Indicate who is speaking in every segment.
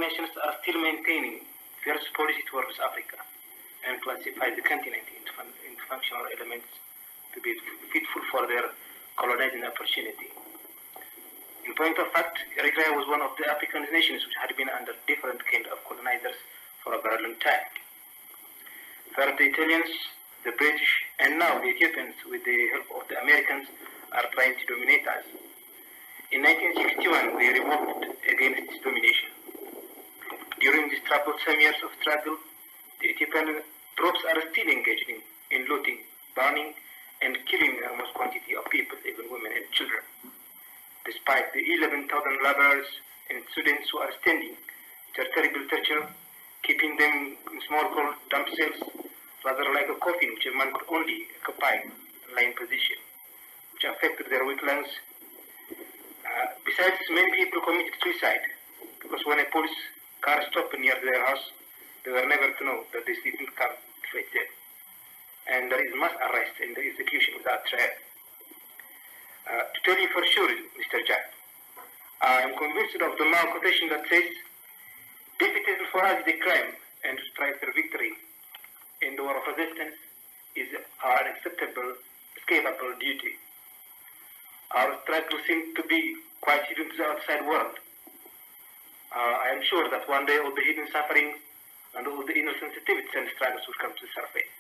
Speaker 1: nations are still maintaining fierce policy towards Africa and classify the continent into functional elements to be fitful for their colonizing opportunity. In point of fact, Eritrea was one of the African nations which had been under different kind of colonizers for a very long time. First the Italians, the British, and now the Ethiopians, with the help of the Americans, are trying to dominate us. In 1961, they revolted against this domination. During these troublesome years of struggle, the Ethiopian troops are still engaged in looting, burning, and killing an enormous quantity of people, even women and children. Despite the 11,000 laborers and students who are standing, their terrible torture, keeping them in small cold dump cells, rather like a coffin which a man could only occupy in lying position, which affected their weak lungs. Besides, many people committed suicide because when a police car stopped near their house, they were never to know that this didn't come straight there. And there is mass arrest and the execution without trial. To tell you for sure, Mr. Jack, I am convinced of the Mao quotation that says, defeat for us the crime and to strive for victory in the war of resistance is our unacceptable, escapable duty. Our struggle seems to be quite hidden to the outside world. I am sure that one day all the hidden sufferings and all the inner sensitivities and struggles will come to the surface.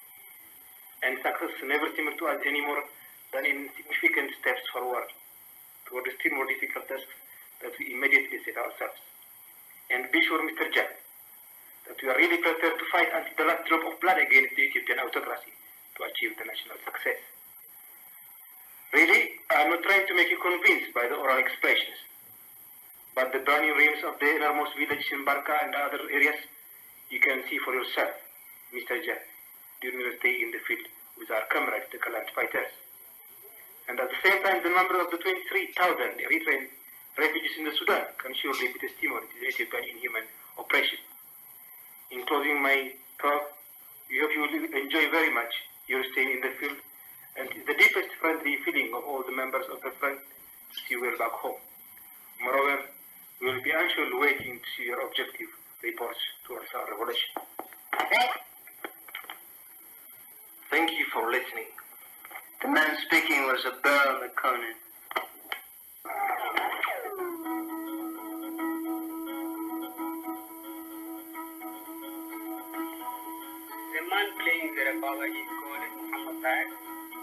Speaker 1: And success never seems to us anymore than insignificant steps forward toward the still more difficult tasks that we immediately set ourselves. And be sure, Mr. Jack, that we are really prepared to fight until the last drop of blood against the Ethiopian autocracy to achieve the national success. Really, I am not trying to make you convinced by the oral expressions, but the burning ruins of the innermost villages in Barca and other areas, you can see for yourself, Mr. Jack, during your stay in the field with our comrades, the gallant fighters. And at the same time, the number of the 23,000 Eritrean refugees in the Sudan can surely be testimony to the Ethiopian inhuman oppression. In closing my talk, we hope you will enjoy very much your stay in the field and the deepest friendly feeling of all the members of the front to see you well back home. Moreover, we will be anxiously waiting to see your objective reports towards our revolution. Thank you for listening. The man speaking was Aberra Mekkonen. The man playing the recorder is called Muhammad.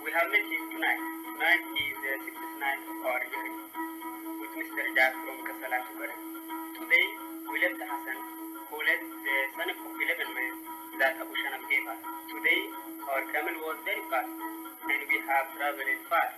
Speaker 1: We have met him tonight. Tonight is the 69th of our journey with Mr. Jack from Kasala to Beren. Today we left Hassan, who led the son of 11 men that Abushnab gave us. Today our camel was very fast and we have traveled far.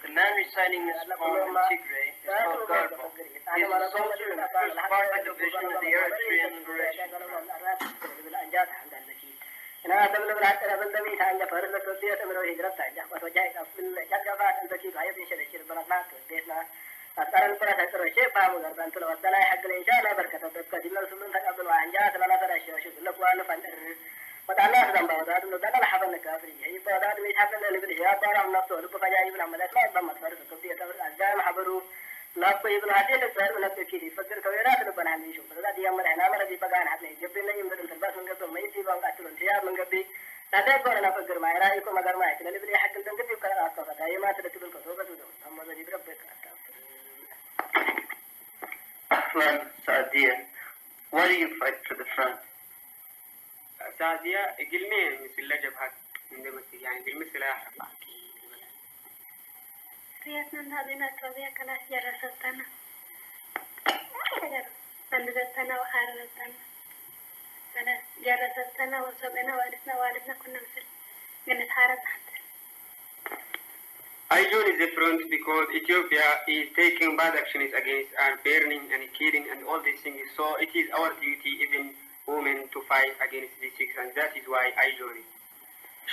Speaker 1: The man reciting this poem in Tigray is called Garfo. He is a soldier in the first Spartan division of the Eritrean Liberation Sa'diyya, why do you fight for the front? Sa'diyya, قلنا مثل جبهة عندما يعني قلنا سلاح
Speaker 2: ريتنا هذه نتربية كلاس جرستنا ولدتنا وخارجتنا جرستنا وصبنا والدنا كنا مثل نتحارب حتى.
Speaker 3: I joined the front because Ethiopia is taking bad actions against and burning and killing and all these things. So it is our duty, even women, to fight against these things, and that is why I joined.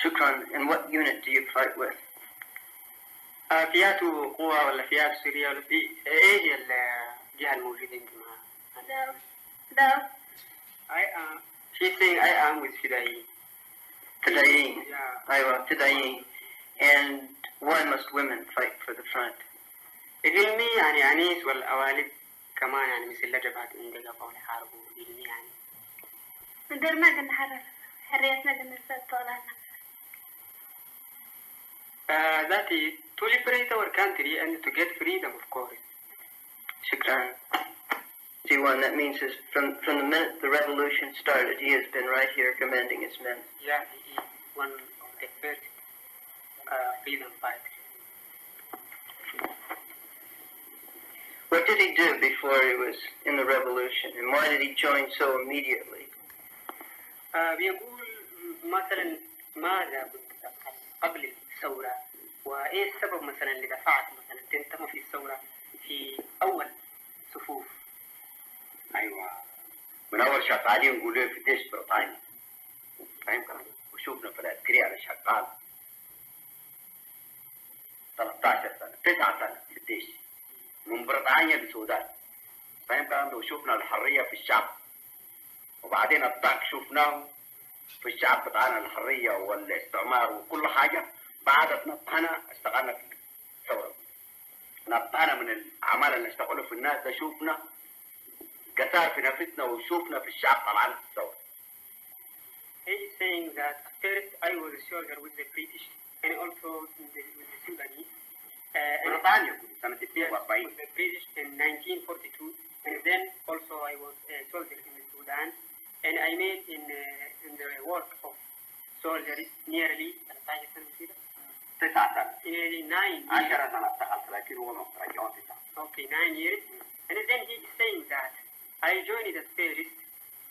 Speaker 4: Shukran. And what unit do you fight with?
Speaker 3: فئات قوة ولا فئات سورية ولا في إيه هي الجهة الموجودة معها؟
Speaker 2: لا.
Speaker 3: She's saying I am with فدائيين.
Speaker 4: فدائيين.
Speaker 3: Yeah.
Speaker 4: أيوة فدائيين. And why must women fight for the front?
Speaker 3: علمي يعني أنيس والأوالد كمان يعني مثل جبهة إندقة أو الحاربوا علمي يعني.
Speaker 2: ندير ما قلنا حريتنا قلنا طولنا.
Speaker 3: That is to liberate our country and to get freedom, of course.
Speaker 4: Shukran. G1, that means from the minute the revolution started, he has been right here commanding his men.
Speaker 3: Yeah, he is one of the first freedom fighters.
Speaker 4: What did he do before he was in the revolution, and why did he join so immediately?
Speaker 3: بيقول مثلا ماذا كنت تفعل قبل الثورة، وإيه السبب مثلا اللي دفعك مثلا تنتمي في الثورة في أول صفوف؟
Speaker 5: ايوه من اول شغالين نقول في الجيش بريطاني، فاهم كلام؟ وشوفنا في العسكريه على شغال 13 سنه 9 سنه في الجيش من بريطانيا للسودان، فاهم كلام؟ وشوفنا الحريه في الشعب، وبعدين الضغط شفناه في الشعب بتاعنا الحريه والاستعمار وكل حاجه، بعد نطحنا اشتغلنا في الثوره، نطحنا من الاعمال اللي اشتغلوا في الناس ده، شوفنا قتال في نفسنا وشوفنا في الشعب طلعنا في الثوره.
Speaker 3: He is saying that at first I was a soldier with the British and also with the Sudanese.
Speaker 5: بريطانيا سنة 42.
Speaker 3: With the British in 1942, and then also I was a soldier in Sudan, and I made in the work of soldiers nearly 13 سنة كده.
Speaker 5: 9 سنة.
Speaker 3: Nearly 9 years.
Speaker 5: 10 سنة اشتغلت لكن هو ما رجعوا 9.
Speaker 3: Okay, 9 years. And then he is saying that I joined at first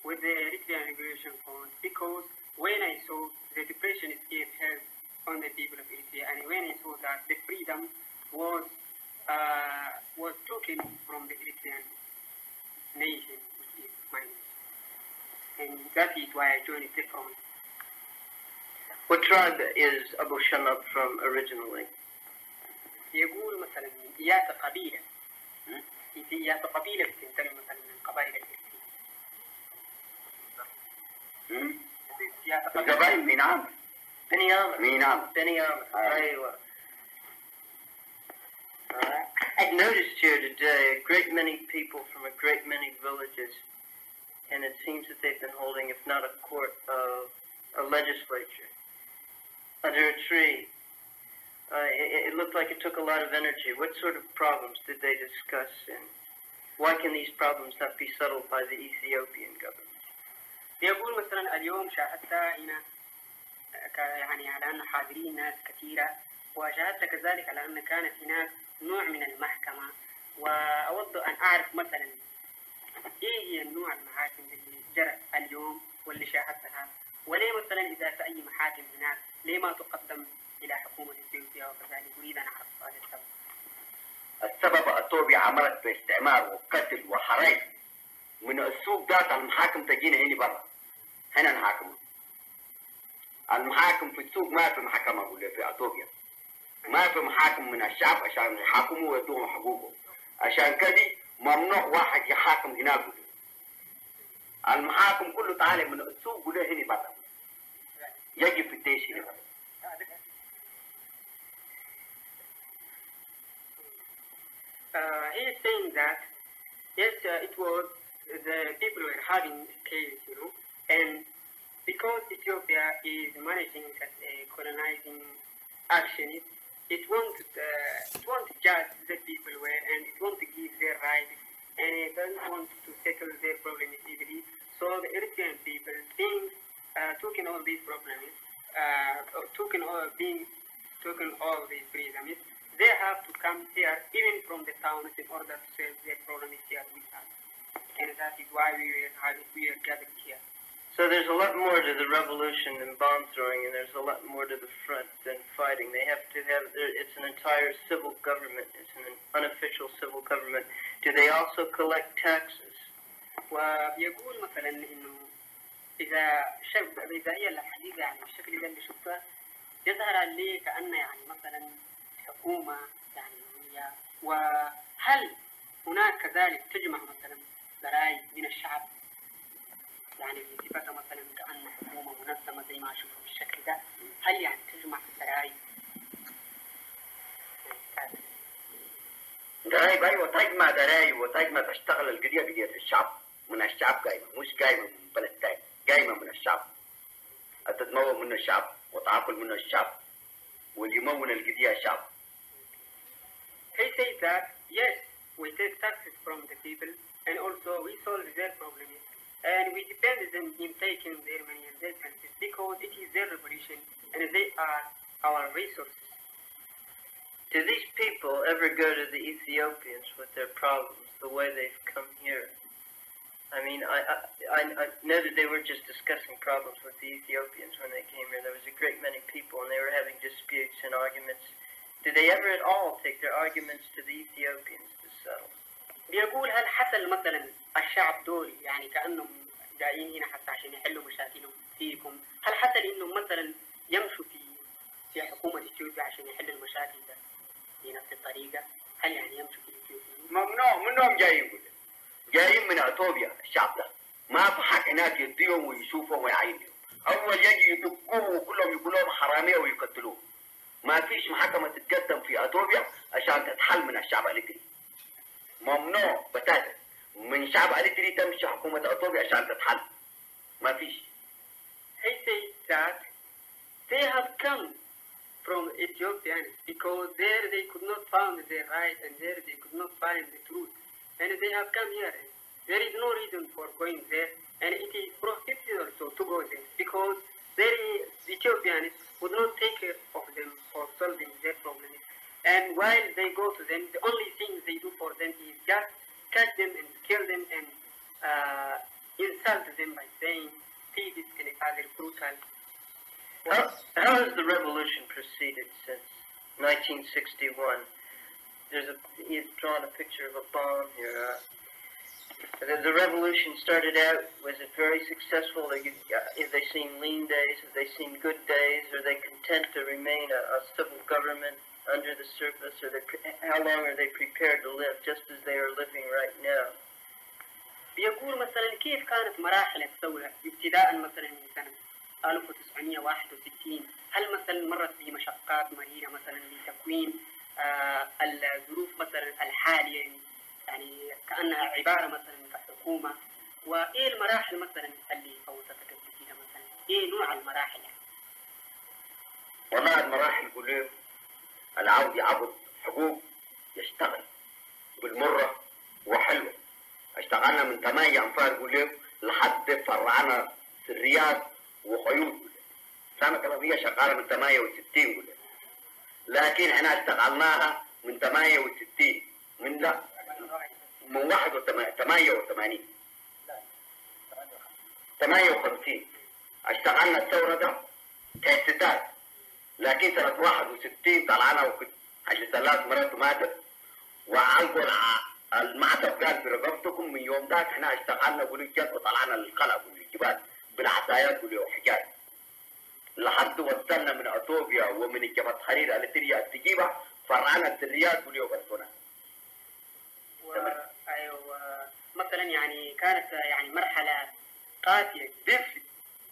Speaker 3: with the Eritrean Liberation Front because when I saw the depression it has on the people of Eritrea, and when I saw that the freedom was taken from the Eritrean nation, which is my nation. And that is why I joined the front.
Speaker 4: What tribe is Abushanab from originally?
Speaker 3: يقول مثلا إيات قبيلة، إيات قبيلة بتنتمي مثلا من قبائل الإريترية.
Speaker 5: القبائل مين عامل؟
Speaker 4: بني عامر.
Speaker 5: مين عامل؟
Speaker 4: بني عامر. أيوة. I've noticed here today a great many people from a great many villages, and it seems that they've been holding, if not a court, a legislature under a tree. It looked like it took a lot of energy. What sort of problems did they discuss, and why can these problems not be settled by the Ethiopian government?
Speaker 3: يقول مثلا اليوم شاهدت هنا يعني على أن حاضرين ناس كثيرة، وشاهدت كذلك على أن كانت هناك نوع من المحكمة، وأود أن أعرف مثلا إيه هي النوع المحاكم اللي جرت اليوم واللي شاهدتها، وليه مثلا إذا في أي محاكم هناك ليه ما تقدم إلى حكومة إثيوبيا، وكذلك أريد أن أعرف هذا السبب.
Speaker 5: السبب اثيوبيا عملت باستعمار وقتل وحرائق من السوق ذات المحاكم تجينا هنا برا، هنا نحاكمه. المحاكم في السوق ما في محكمة ولا في اثيوبيا، ما في محاكم من الشعب عشان يحاكموا ويدوهم حقوقهم، عشان كده ممنوع واحد يحاكم هناك. المحاكم كله طالع من السوق ولا هنا برا، يجي في الديش هنا برا.
Speaker 3: He is saying that yes, it was the people were having a case, and because Ethiopia is managing that colonizing action, it won't judge the people well, and it won't give their rights, and it doesn't want to settle their problems easily. So the Eritrean people, taking all these problems, taking all these freedoms, they have to come here, even from the towns, in order to solve their problems here with us. and that is why we are gathered here.
Speaker 4: So there's a lot more to the revolution than bomb throwing, and there's a lot more to the front than fighting. They have to have, it's an entire civil government. It's an unofficial civil government. Do they also collect taxes?
Speaker 3: وبيقول مثلا انه اذا هي الحقيقه يعني بالشكل ده اللي شفتها يظهر لي كأنه يعني مثلا حكومه يعني هي، وهل هناك كذلك تجمع مثلا ضرائب من الشعب يعني بصفتها مثلا كأن حكومه منظمه زي ما اشوفها بالشكل ده، هل يعني تجمع ضرائب؟
Speaker 5: ضرائب ايوه تجمع ضرائب وتجمع تشتغل القضيه الشعب، من الشعب قايمه، مش قايمه من بلد تاني، قايمه من الشعب. تتمول من الشعب وتعاقل من الشعب واليمون القضيه الشعب.
Speaker 3: He says that yes, we take taxes from the people and also we solve their problems and we depend on them in taking their money and their taxes because it is their revolution and they are our resources.
Speaker 4: Do these people ever go to the Ethiopians with their problems, the way they've come here? I mean, I know that they were just discussing problems with the Ethiopians when they came here. There was a great many people and they were having disputes and arguments. Did they ever at all take their arguments to the Ethiopians to settle?
Speaker 3: بيقول هل حصل مثلا الشعب دول يعني كأنهم جايين هنا حتى عشان يحلوا مشاكلهم فيكم، هل حصل انهم مثلا يمشوا في حكومة اثيوبيا عشان يحلوا المشاكل ده بنفس الطريقة؟ هل يعني يمشوا في اثيوبيا؟
Speaker 5: ممنوع منهم جايين من اثيوبيا الشعب ده، ما في حق هناك يديهم ويشوفهم ويعينهم. اول يجي يدقوه وكلهم يقولوا حراميه ويقتلوه. ما فيش محاكمه تتقدم في اثيوبيا عشان تتحل من الشعب الإريتري. ممنوع بتاتا من شعب الإريتري تمشي حكومه اثيوبيا عشان تتحل. ما فيش.
Speaker 3: He says that they have come from Ethiopia because there they could not find their right and there they could not find the truth. And they have come here. There is no reason for going there, and it is prohibited also to go there because the Ethiopians would not take care of them for solving their problems. And while they go to them, the only thing they do for them is just catch them and kill them and insult them by saying thieves and other brutal.
Speaker 4: How has the revolution proceeded since 1961? He's drawn a picture of a bomb here. The revolution started out, was it very successful? Have they seen lean days? Have they seen good days? Are they content to remain a civil government under the surface? How long are they prepared to live just as they are living right now?
Speaker 3: بيقول مثلا كيف كانت مراحل الثورة ابتداء مثلا من سنة 1961، هل مثلا مرت بمشقات مريرة مثلا لتكوين الظروف مثلا الحالية يعني كأنها عبارة مثلا كحكومة، وإيه المراحل مثلا اللي فوتتك كده مثلا؟ إيه نوع المراحل يعني؟
Speaker 5: والله المراحل كلها العود يعبد حقوق يشتغل بالمرة وحلوة. اشتغلنا من 8 أنفار كلها لحد فرعنا سريات وخيوط. سنة القضية شغالة من 68 كلها. لكن احنا اشتغلناها من 68 من 88 58 اشتغلنا الثورة ده تأسيسات. لكن سنة 61 طلعنا وكنت حاجة 3 مرات ماتت وعلقوا المعتب قال في رقبتكم. من يوم ذاك احنا اشتغلنا بوليجات وطلعنا للقلعة والجبال بالعصايات والحجاج لحد وصلنا من اثيوبيا ومن جبهة التحرير الإريترية تجيبه فرعنا السريات واليوبرسونا.
Speaker 3: ايوه مثلا يعني كانت يعني مرحلة قاسية
Speaker 5: بس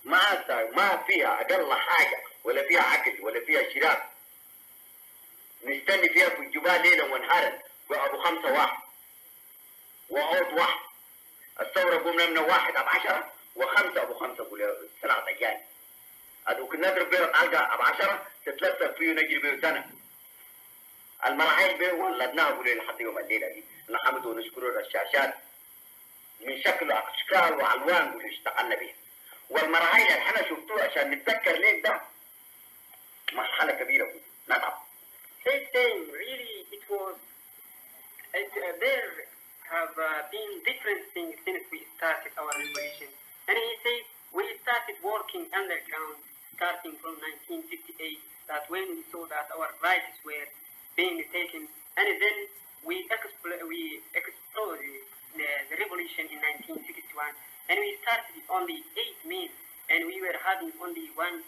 Speaker 5: ما فيها اقل حاجة ولا فيها عقل ولا فيها شراك. نستني فيها في الجبال ليلا ونهارا وابو 5 واحد وعود واحد. الثورة قمنا من 1 أب 10 و5 أبو 5 قول 3 أيام. أدوك نضرب بيه العلقة أب 10 تتلسل فيه ونجري بيه سنة. المراحل بيه ولدناها قولي لحد يوم الليلة دي. نحمد ونشكره الشاشات من شكل أشكال وألوان قولي اشتغلنا بيه. والمراحل اللي احنا شفتوها عشان نتذكر ليه ده مرحلة كبيرة قولي نتعب.
Speaker 3: They saying really it was there have been different things since we started our revolution. And he said we started working underground starting from 1958, that when we saw that our rights were being taken, and then we exploded the revolution in 1961, and we started only 8 men, and we were having only one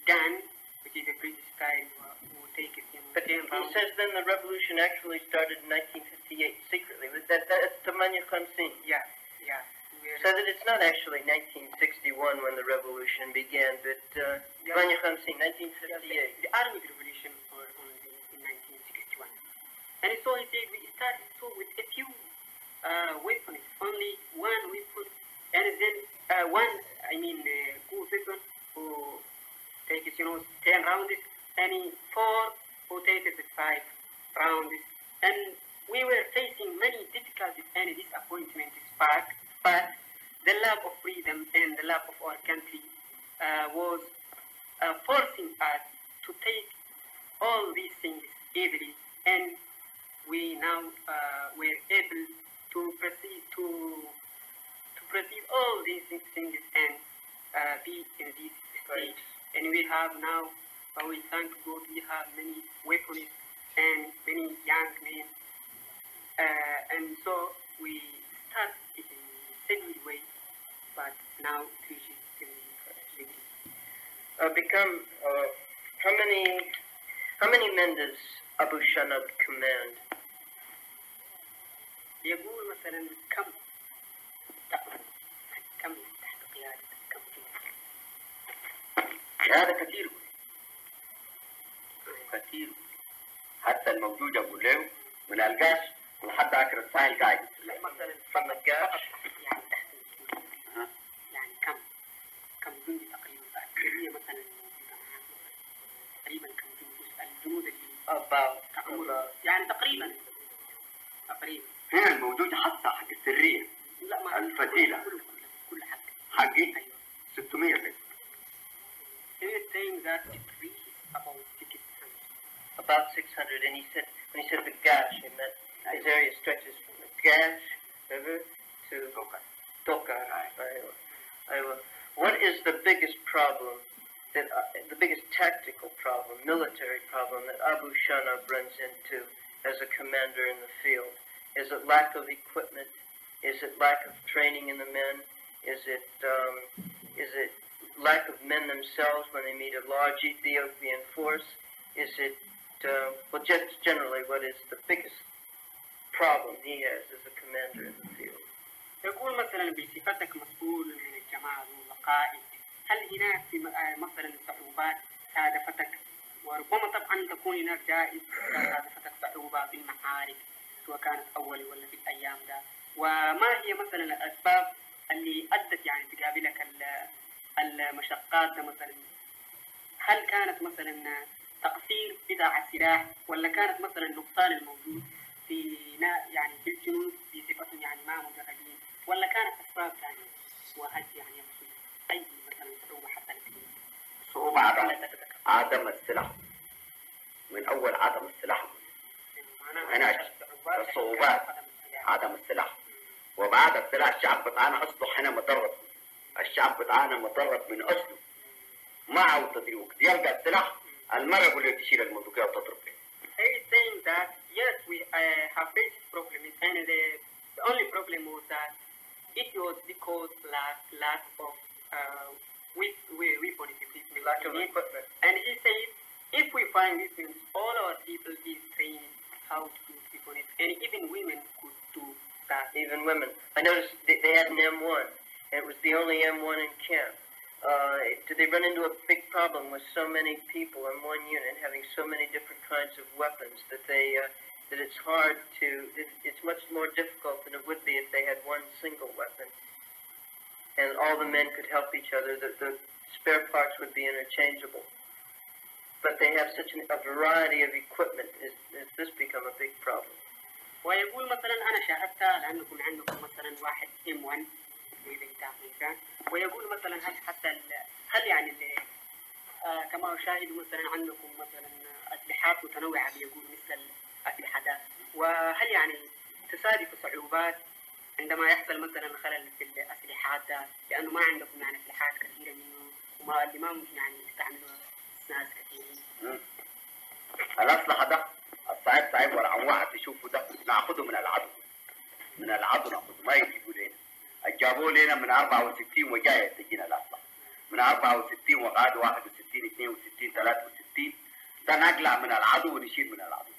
Speaker 3: gun, which is a British style, who take it in.
Speaker 4: But he says then the revolution actually started in 1958 secretly. That's Tamanya Khamsin.
Speaker 3: Yeah.
Speaker 4: So that it's not actually 1961 when the revolution began, but Tamanya Khamsin, 1958.
Speaker 3: The armed revolution was only in 1961. And so he said we started with a few weapons, only one weapon, and then good weapon who take it, 10 rounds, and 4 who take it 5 rounds. And we were facing many difficulties and disappointments, but the love of freedom and the love of our country was forcing us to take all these things easily, and we now were able to proceed all these things and be in this stage. And we have now, we thank God, we have many weapons and many young men, and so we start in a steady way, but now it reaches the
Speaker 4: how many men does Abushunab command?
Speaker 3: يقول مثلا كم تحت قيادة كم
Speaker 5: هذا كثير حتى الموجود أقول له من القاش ولحد آخر الساعة القاعد.
Speaker 3: لا مثلا
Speaker 4: From the Gash?
Speaker 3: يعني تحت يعني كم جندي تقريبا فعسكرية مثلا موجودة معاه تقريبا كم جندي الجنود اللي يعني تقريبا
Speaker 5: هنا الموجود حتى حق السرية الفتيلة
Speaker 3: كل
Speaker 4: حقي
Speaker 5: 600 بس.
Speaker 3: He is saying that it reaches about 600.
Speaker 4: About 600, and he said, when he said the Gash, he meant his area stretches from the Gash River to Tokar. What is the biggest problem, the biggest tactical problem, military problem that Abushunab runs into as a commander in the field? Is it lack of equipment? Is it lack of training in the men? Is it lack of men themselves when they meet a large Ethiopian force? Is it, just generally, what is the biggest problem he has as a commander in the field?
Speaker 3: يقول مثلا بصفتك مسؤول من الجماعة وقائد، هل هناك في مثلا صعوبات صادفتك، وربما طبعا تكون هناك جائز صادفتك صعوبة في المعارك سواء كانت أول ولا في الأيام ده، وما هي مثلا الأسباب اللي أدت يعني تقابلك المشقات ده مثلا؟ هل كانت مثلا تقصير بضاعة السلاح، ولا كانت مثلا النقصان الموجود في يعني في الجنود بصفتهم يعني ما مجردين، ولا كانت أسباب ثانية؟ وهل يعني يقصد أي مثلا صعوبة حتى الآن؟
Speaker 5: صعوبة عدم السلاح، من أول عدم السلاح. هنا الصعوبات عدم السلاح، وبعد السلاح الشعب بتاعنا أصله هنا مدرب، الشعب بتاعنا مدرب من أصله معه تدريب، يلقى السلاح المرة يقول له تشيل المنطقة وتضرب له.
Speaker 3: He is saying that yes, we have faced problems, and the only problem was that it was because lack of weapons equipment.
Speaker 4: Lack of equipment.
Speaker 3: And he said, if we find weapons, all our people is trained how to use weapons, and even women could do that.
Speaker 4: Even women. I noticed they had an M1, and it was the only M1 in camp. Did they run into a big problem with so many people in one unit having so many different kinds of weapons that that it's hard to, it's much more difficult than it would be if they had one single weapon and all the men could help each other, that the spare parts would be interchangeable. But they have such a variety of equipment. Has this become a big problem?
Speaker 3: ويقول مثلا أنا شاهدتها لأنكم عندكم مثلا واحد M1 ويقول مثلا هل يعني كما أشاهد مثلا عندكم مثلا أسلحات متنوعة، بيقول مثل الأسلحة ده، وهل يعني تصادف صعوبات عندما يحصل مثلا خلل في الأسلحات ده، لأنه ما عندكم يعني أسلحات كثيرة منه وما اللي ما ممكن يعني يستعملوا ناس كثيرين.
Speaker 5: الأسلحة ده الصعيب صعيب ولا عن واحد تشوفه ده ناخده من العدو. من العدو ناخده ما يجيبوا لنا. جابوه لنا من 64 وجاي تجينا الأسلحة. من 64 وقعد 61 62 63 ده نقلع من العدو ونشيل من العدو.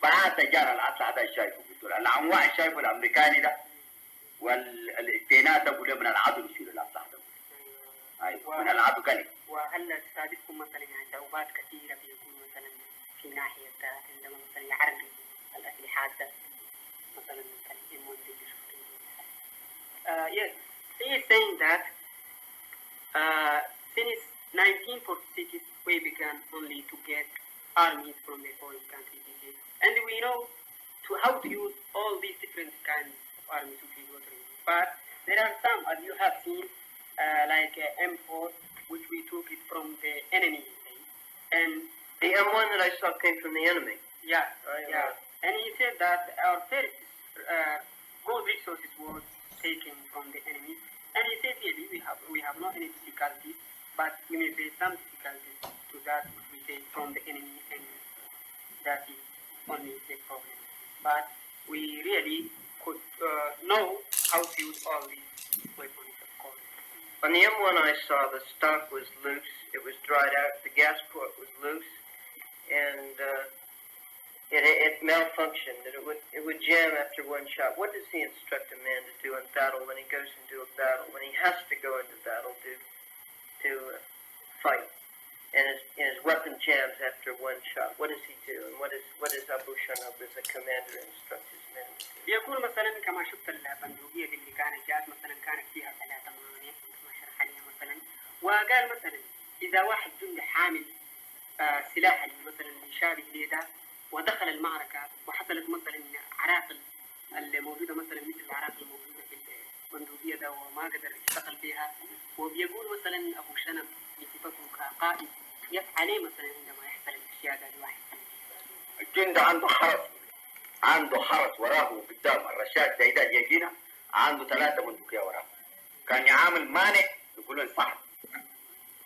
Speaker 5: بعد جانا الأسلحة ده شايفه بتقول الأنواع شايفه الأمريكاني ده والاستيناء ده بقول من العدو نشيل الأسلحة ده. أيوة من العدو قلي.
Speaker 3: وهل تصادفكم مثلا يعني صعوبات كثيرة بيكون مثلا في ناحية عندما مثلا يعرض الأسلحات ده مثلا الإيمون اللي شفتوه؟ Yes, he is saying that since 1946 we began only to get armies from the foreign countries, and we know how to use all these different kinds of armies which we go through. But there are some, as you have seen, like M4, which we took it from the enemy, and
Speaker 4: The M1 that I saw came from the enemy.
Speaker 3: yeah, yeah. And he said that our first gold resources was taken from the enemy. And he said really we have not any difficulties, but we may face some difficulties to that which we take from the enemy, and that is only the problem. But we really could know how to use all these weapons, of course.
Speaker 4: On the M1 I saw the stock was loose, it was dried out, the gas port was loose, and it malfunctioned, and it would jam after one shot. What does he instruct a man to do in battle when he goes into a battle, when he has to go into battle to fight, and his weapon jams after one shot? What does he do, and what does Abushunab as a commander instruct his men to do?
Speaker 3: يقول مثلا كما شفت البندقية اللي كانت جات مثلا كانت فيها 3 موانئ كما شرح لي مثلا، وقال مثلا إذا واحد جندي حامل سلاح مثلا يشابه لده ودخل المعركة وحصلت مثلا عراقل الموجودة مثلا مثل العراقل الموجودة في البندقية ده وما قدر يشتغل بها، وبيقول مثلا أبوشنب بصفته كقائد يفعل مثلا عندما يحصل الأشياء ده الواحد.
Speaker 5: الجندي عنده حرس وراه قدام الرشاد زي ده يجينا عنده 3 بندقية وراه. كان يعامل مانع يقول له صح.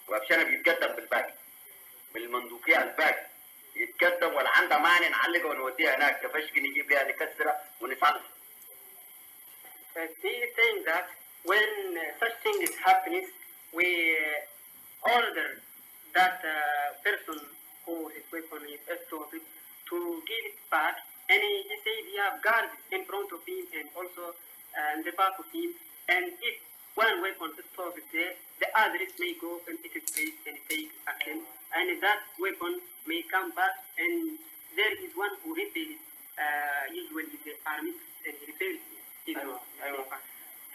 Speaker 5: وأبوشنب يتقدم بالباقي بالمندوقية الباقي يتقدم ولا عنده مانع نعلقه ونوديها هناك كفشق نجيب لها نكسرها ونصلح.
Speaker 3: He is saying that when such thing is happening, we order that person who his weapon is extorted to give it back, and he said he have guards in front of him and also in the back of him, and if one weapon is stored there, the others may go and it is place and take action, and that weapon may come back, and there is one who repairs usually the army and he repairs it.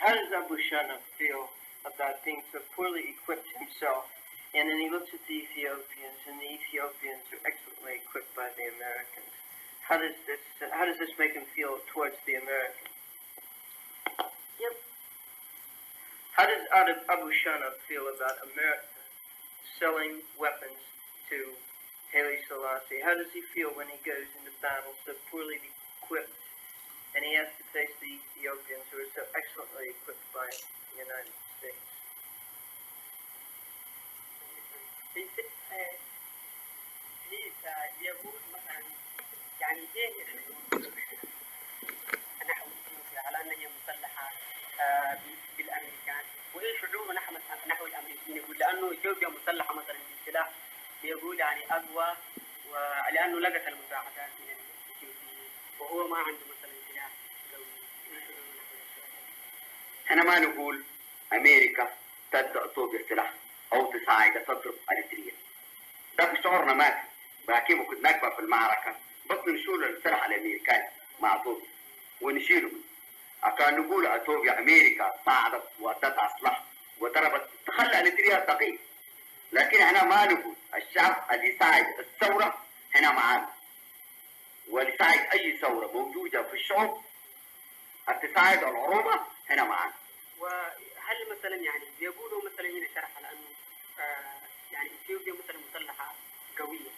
Speaker 4: How does Abushunab feel about being so poorly equipped himself, and then he looks at the Ethiopians, and the Ethiopians are excellently equipped by the Americans? How does this make him feel towards the Americans?
Speaker 3: Yep.
Speaker 4: How does Abushunab feel about America selling weapons to Haile Selassie? How does he feel when he goes into battle so poorly equipped, and he has to face the Ethiopians who are so excellently equipped by the United States?
Speaker 3: يقول مثلا يعني ايه نحو اثيوبيا على ان هي مسلحه بالامريكان، وايه شعوره نحو الامريكيين؟ يقول لانه اثيوبيا مسلحه مثلا بالسلاح بيقول يعني اقوى، ولانه لقت المساعدات من الاثيوبيين وهو ما عنده مثلا سلاح قوي.
Speaker 5: احنا ما نقول امريكا تبدا صوب السلاح او تساعد تضرب الإريترية. ده في شعورنا مات باكي ممكن نكبر في المعركه بس نشيل السلاح الامريكاني مع صوب ونشيله. كان نقول اثيوبيا امريكا صعدت وادت اسلحه وضربت تخلى الإريترية دقيق، لكن احنا ما نقول الشعب اللي يساعد الثوره هنا معانا، واللي يساعد اي ثوره موجوده في الشعوب التساعد العروبه هنا معانا.
Speaker 3: وهل مثلا يعني بيقولوا مثلا هنا شرح على انه يعني اثيوبيا مثلا مسلحه قويه،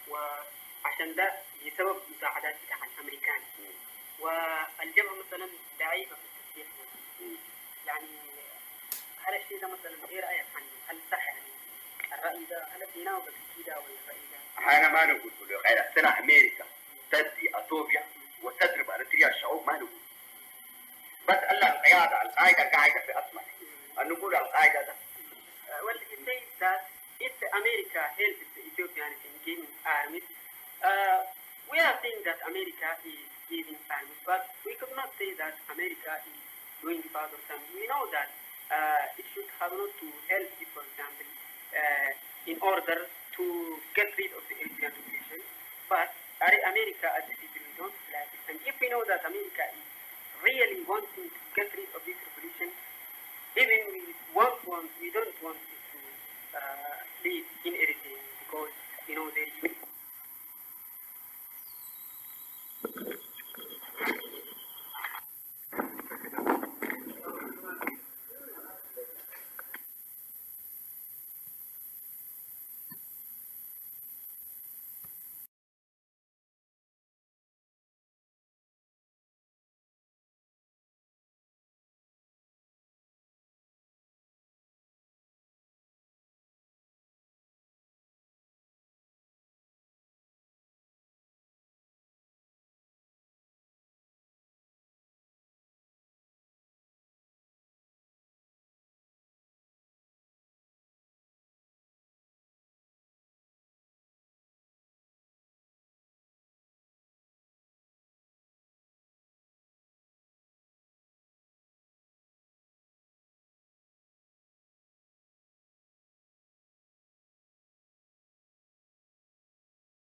Speaker 3: وعشان ده بسبب مساعدات بتاع الامريكان، والجبهة مثلا ضعيفة في التسجيل يعني هل الشيء ده مثلا ايه رأيك عنه؟ هل صح يعني الرأي ده هل بيناوب كده ولا الرأي ده؟
Speaker 5: أنا ما نقول له غير السنة أمريكا تدي أثيوبيا وتضرب الإريترية الشعوب ما نقول بس ألا القيادة القاعدة قاعدة في أسمع أن نقول القاعدة ده.
Speaker 3: Well, it says that if America helps the Ethiopians in giving armies, we are saying that America is giving armies, but we could not say that America is doing further things. We know that it should have not to help it, for example, in order to get rid of the Eritrean population, but America as a people we don't like it. And if we know that America is really wanting to get rid